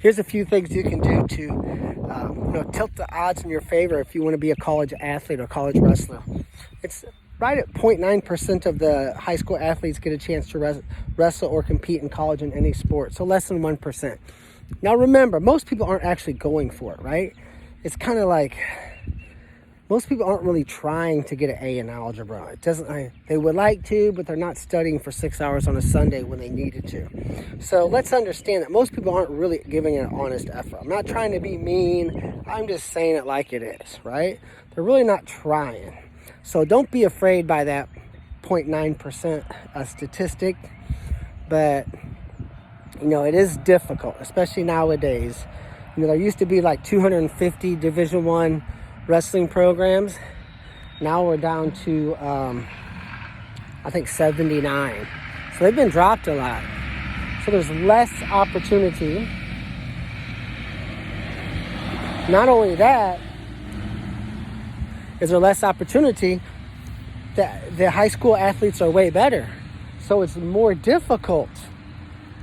here's a few things you can do to tilt the odds in your favor if you want to be a college athlete or college wrestler. It's right at 0.9% of the high school athletes get a chance to wrestle or compete in college in any sport, so less than 1%. Now remember, most people aren't actually going for it, right? It's kind of like most people aren't really trying to get an A in algebra. They would like to, but they're not studying for 6 hours on a Sunday when they needed to. So let's understand that most people aren't really giving an honest effort. I'm not trying to be mean. I'm just saying it like it is, right? They're really not trying. So don't be afraid by that 0.9% statistic. But, it is difficult, especially nowadays. There used to be like 250 Division I wrestling programs. Now we're down to, I think 79. So they've been dropped a lot. So there's less opportunity. Not only that, is there less opportunity, the high school athletes are way better. So it's more difficult,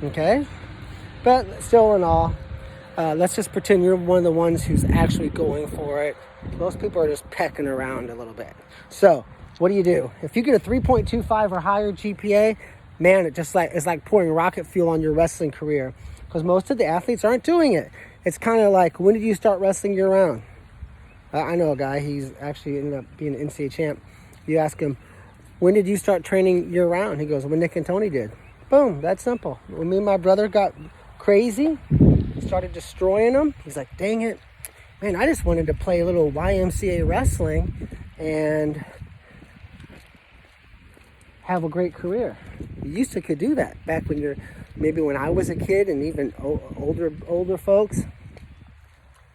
okay? But still in all, let's just pretend you're one of the ones who's actually going for it. Most people are just pecking around a little bit. So what do? If you get a 3.25 or higher GPA, man, it's like pouring rocket fuel on your wrestling career, because most of the athletes aren't doing it. It's kind of like, when did you start wrestling year-round? I know a guy, he's actually ended up being an NCAA champ. You ask him, when did you start training year-round? He goes, when Nick and Tony did. Boom, that's simple. When me and my brother got crazy, started destroying them, he's like, dang it, man, I just wanted to play a little YMCA wrestling and have a great career. You used to could do that back when I was a kid, and even older folks.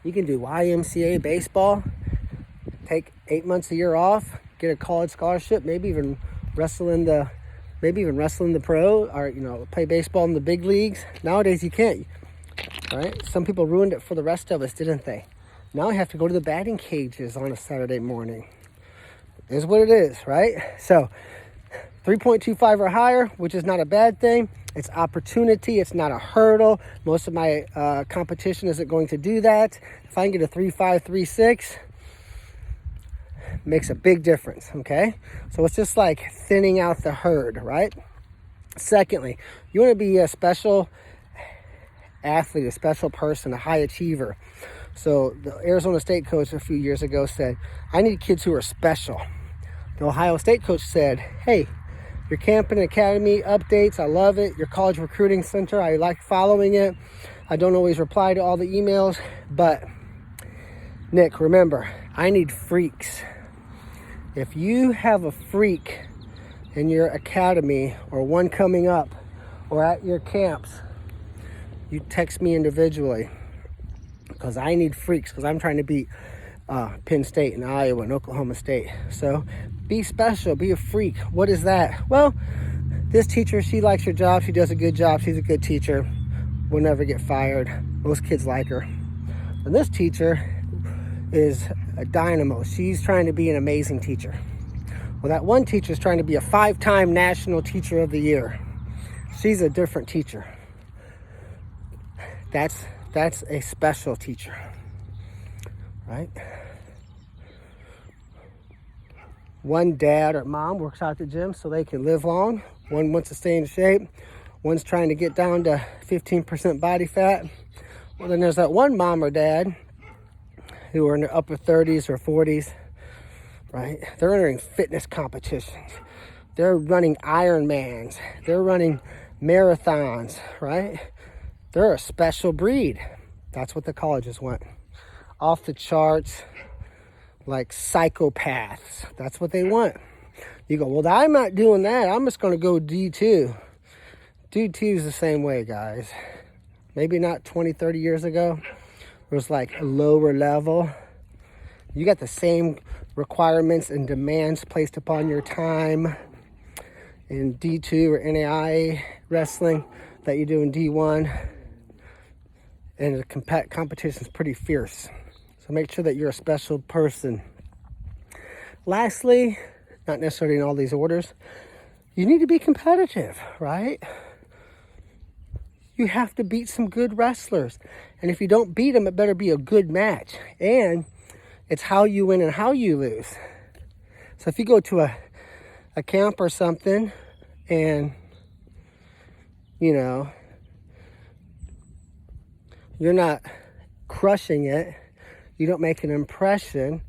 You can do YMCA baseball, take 8 months a year off, get a college scholarship, maybe even wrestle in the pro, or play baseball in the big leagues. Nowadays you can't, right? Some people ruined it for the rest of us, didn't they? Now I have to go to the batting cages on a Saturday morning. It is what it is, right? So 3.25 or higher, which is not a bad thing. It's opportunity. It's not a hurdle. Most of my competition isn't going to do that. If I can get a 3.5, 3.6, makes a big difference, okay? So it's just like thinning out the herd, right? Secondly, you want to be a special athlete, a special person, a high achiever. So the Arizona State coach a few years ago said, I need kids who are special. The Ohio State coach said, hey, your camp and academy updates, I love it. Your college recruiting center, I like following it. I don't always reply to all the emails, but Nick, remember, I need freaks. If you have a freak in your academy or one coming up or at your camps, you text me individually, because I need freaks, because I'm trying to beat Penn State and Iowa and Oklahoma State. So be special, be a freak. What is that? Well, this teacher, she likes her job. She does a good job. She's a good teacher. Will never get fired. Most kids like her. And this teacher is a dynamo. She's trying to be an amazing teacher. Well, that one teacher is trying to be a 5-time National Teacher of the Year. She's a different teacher. That's a special teacher, right? One dad or mom works out at the gym so they can live long. One wants to stay in shape. One's trying to get down to 15% body fat. Well, then there's that one mom or dad who are in their upper 30s or 40s, right? They're entering fitness competitions. They're running Ironmans. They're running marathons, right? They're a special breed. That's what the colleges want. Off the charts, like psychopaths. That's what they want. You go, well, I'm not doing that. I'm just going to go D2. D2 is the same way, guys. Maybe not 20, 30 years ago. It was like a lower level. You got the same requirements and demands placed upon your time in D2 or NAIA wrestling that you do in D1. And the competition is pretty fierce. So make sure that you're a special person. Lastly, not necessarily in all these orders, you need to be competitive, right? You have to beat some good wrestlers. And if you don't beat them, it better be a good match. And it's how you win and how you lose. So if you go to a camp or something and, you know, you're not crushing it, you don't make an impression.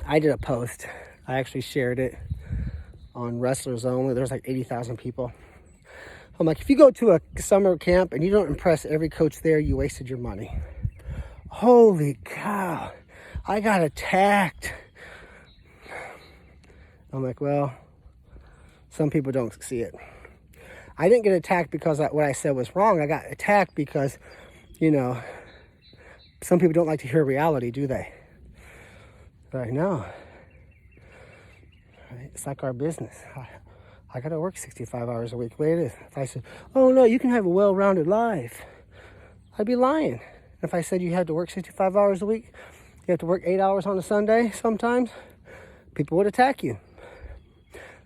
I did a post. I actually shared it on Wrestlers Only. There's like 80,000 people. I'm like, if you go to a summer camp and you don't impress every coach there, you wasted your money. Holy cow. I got attacked. I'm like, well, some people don't see it. I didn't get attacked because what I said was wrong. I got attacked because, you know, some people don't like to hear reality, do they? But I know. It's like our business. I got to work 65 hours a week. The way it is. If I said, oh no, you can have a well-rounded life, I'd be lying. If I said you had to work 65 hours a week, you have to work 8 hours on a Sunday sometimes, people would attack you.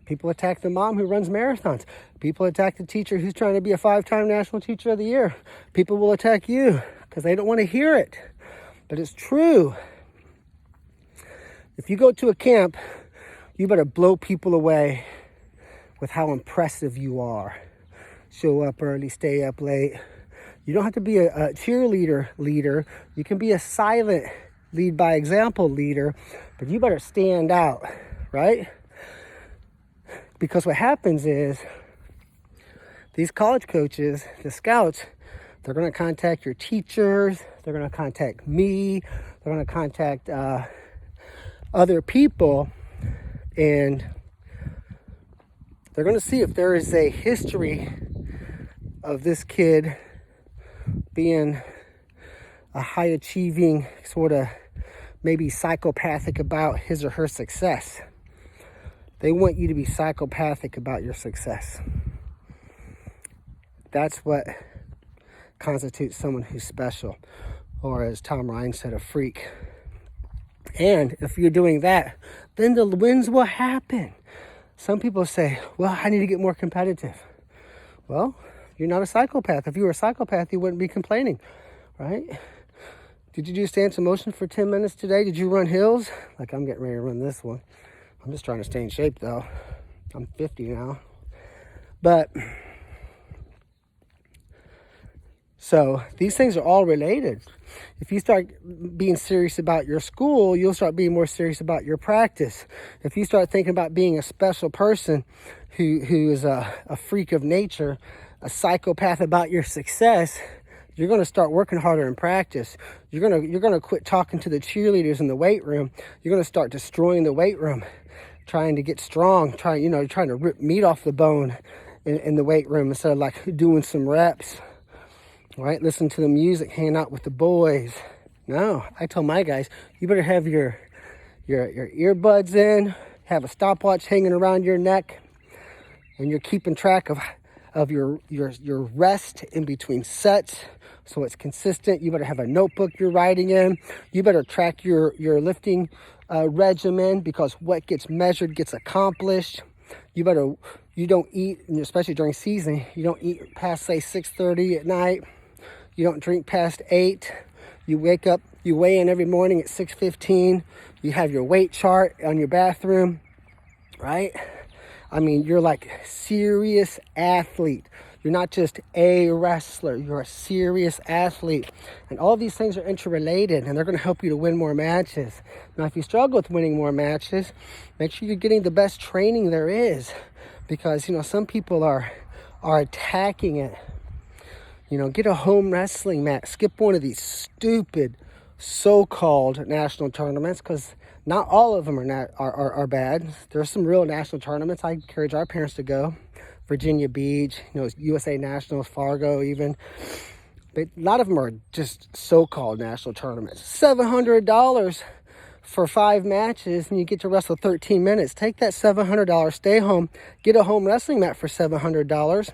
People attack the mom who runs marathons. People attack the teacher who's trying to be a 5-time National Teacher of the Year. People will attack you because they don't want to hear it. But it's true. If you go to a camp, you better blow people away with how impressive you are. Show up early, stay up late. You don't have to be a cheerleader leader. You can be a silent lead by example leader, but you better stand out, right? Because what happens is these college coaches, the scouts, they're going to contact your teachers. They're going to contact me. They're going to contact other people, and they're going to see if there is a history of this kid being a high achieving, sort of maybe psychopathic about his or her success. They want you to be psychopathic about your success. That's what constitutes someone who's special, or as Tom Ryan said, a freak. And if you're doing that, then the wins will happen. Some people say, well, I need to get more competitive. Well, you're not a psychopath. If you were a psychopath, you wouldn't be complaining, right? Did you do stance in motion for 10 minutes today? Did you run hills? Like, I'm getting ready to run this one. I'm just trying to stay in shape, though. I'm 50 now. But, so these things are all related. If you start being serious about your school, you'll start being more serious about your practice. If you start thinking about being a special person who is a freak of nature, a psychopath about your success, you're going to start working harder in practice. You're going to quit talking to the cheerleaders in the weight room. You're going to start destroying the weight room, trying to get strong, trying to rip meat off the bone in the weight room instead of like doing some reps. Right? Listen to the music, hang out with the boys. No, I tell my guys, you better have your earbuds in, have a stopwatch hanging around your neck, and you're keeping track of your rest in between sets, so it's consistent. You better have a notebook you're writing in. You better track your lifting regimen, because what gets measured gets accomplished. You don't eat, especially during season, you don't eat past, say, 6:30 at night. You don't drink past 8. You wake up, you weigh in every morning at 6:15. You have your weight chart on your bathroom, right? I mean, you're like a serious athlete. You're not just a wrestler. You're a serious athlete. And all these things are interrelated, and they're going to help you to win more matches. Now, if you struggle with winning more matches, make sure you're getting the best training there is, because, some people are attacking it. Get a home wrestling match. Skip one of these stupid so-called national tournaments, because not all of them are bad. There's some real national tournaments I encourage our parents to go. Virginia Beach, USA Nationals, Fargo even. But a lot of them are just so-called national tournaments. $700 for 5 matches, and you get to wrestle 13 minutes. Take that $700, stay home, get a home wrestling mat for $700,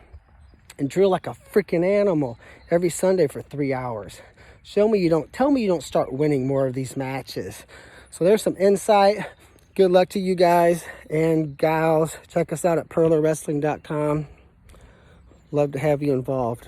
and drill like a freaking animal every Sunday for 3 hours. Tell me you don't start winning more of these matches. So there's some insight. Good luck to you guys and gals. Check us out at purlerwrestling.com. Love to have you involved.